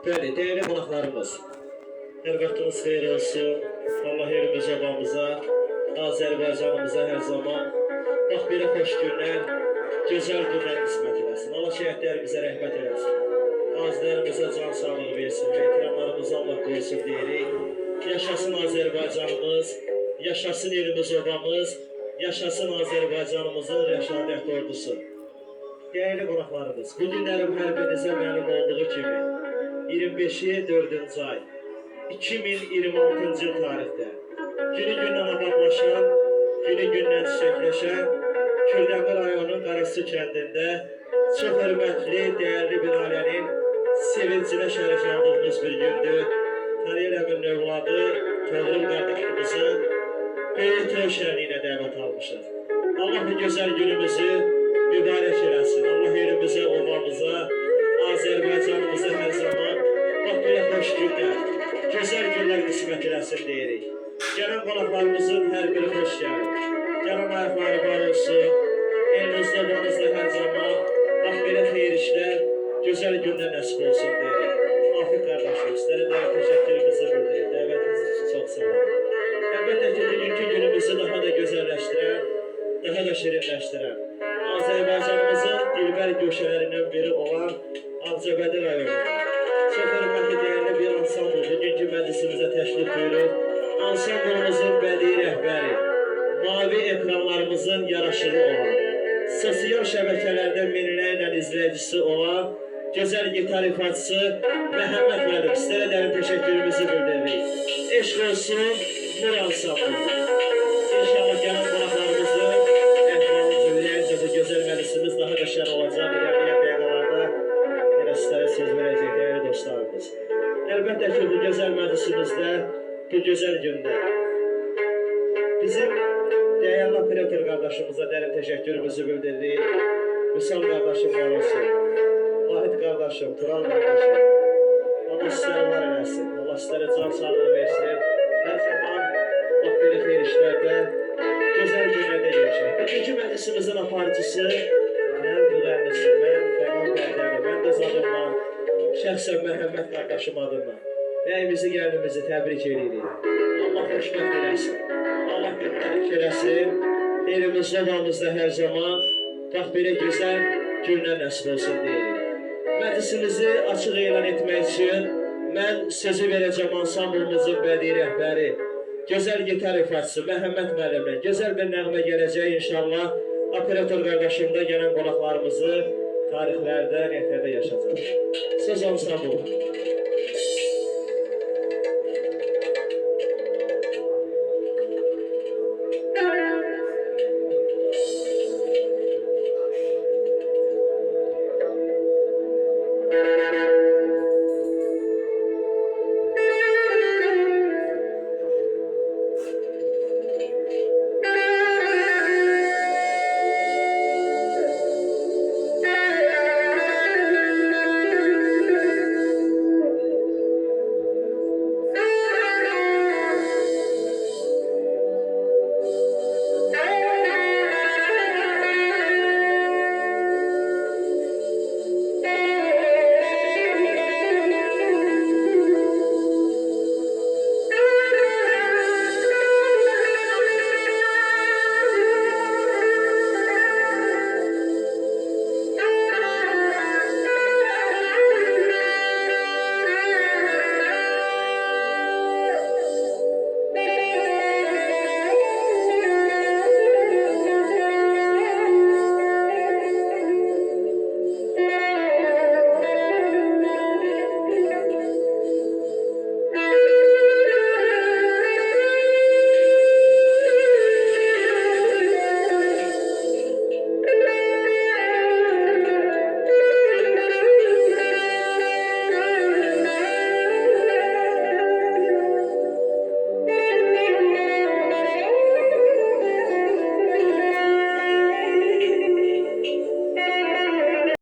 Bəli, değerli qonaqlarımız, hər vaxtınız xeyir olsun. Allah yerimiz obamıza, Azərbaycanımıza hər zaman bax belə xoş günlər, gözəl günlər qismət eləsin. Allah şəhidlərimizə rəhmət eləsin. Qazilərimizə can sağlığı versin, veteranlarımıza Allah qorusun deyirik. Yaşasın Azərbaycanımız, yaşasın yerimiz obamız, yaşasın Azərbaycanımızın rəşadət ordusu. Değerli qonaqlarımız, bu günlərin hər birinizə məlum olduğu kimi 25-i 4-cü ay 2026-cı il tarixdə günü gündən abadlaşan, günü gündən çiçəkləşən Kürdəmir rayonunun Qarasu kəndində çox hörmətli, dəyərli bir ailənin sevincinə şərəf aldığımız bir gündür. Tanrı Əmin övladı Toğrul qardaşımızın böyük toy şənliyinə dəvət almışıq. Allah bu gözəl günümüzü mübarək eləsin. Allah yerimizə, obamıza, Azərbaycanımıza hər zaman bax belə xoş günlər, gözəl günlər qismət eləsin deyirik. Gələn qonaqlarımızın hər biri xoş gəlir. Gələn ayaqları var olsun. Elinizdə, obanızda hər zaman bax belə xeyir işlər, gözəl günlər nəsib olsun deyirik. Afif qardaşım, sizlərə də təşəkkürümüzü bildiririk. Dəvətiniz üçün çox sağ olun. Əlbəttə ki, bugünkü günümüzü daha da gözəlləşdirən, daha da şirinləşdirən Azərbaycanımızın dilbər göşələrindən biri olan Ağcabədi rayonunda çox hörmətli dəyərli bir ansambl bugünkü məclisimizə təşrif buyurur. Ansamblımızın bədii rəhbəri, mavi ekranlarımızın yaraşığı olan, sosial şəbəkələrdə minlərlə izləyicisi olan gözəl gitar ifaçısı Məhəmməd müəllim, sizlərə dərin təşəkkürümüzü bildiririk. Eşq olsun Nur ansamblı. İnşallah gələn qonaqlarımızın bu gözəl məclisimiz daha da şən olacaq. İlerleyen dəqiqələrdə yenə sizlərə söz verəcək dəyərli dostlarımız. Əlbəttə ki, bu gözəl məclisimizdə, bu gözəl gündə bizim dəyərli operator qardaşımıza dərin təşəkkürümüzü bildiririk. Vüsal qardaşım var olsun, Vahid qardaşım, Turan qardaşım. Allah sizlərə var eləsin, Allah sizlərə can sağlığı versin. Hər zaman bax belə xeyir işlərdə, gözəl günlərdə görüşək. Bugünkü məclisimizin aparıcısı mən müğənnisi, mən Fəqan Bərdəli, mən də zadımla, şəxsən Məhəmməd qardaşım adına bəyimizi, gəlimizi təbrik edirik. Allah xoşbəxt eləsin, Allah mübarək eləsin. Elimizdə, ovamızda hər zaman bax belə gözəl günlər nəsib olsun deyirik. Məclisimizi açıq elan etmək üçün mən sözü verəcəm ansamblımızın bədii rəhbəri, gözəl gitar ifaçısı Məhəmməd müəllimlə gözəl bir nəğmə gələcək inşallah. Operator qardaşımda gələn qonaqlarımızı tarixlərdə, rəhbərdə yaşayacaq. Söz ansambl.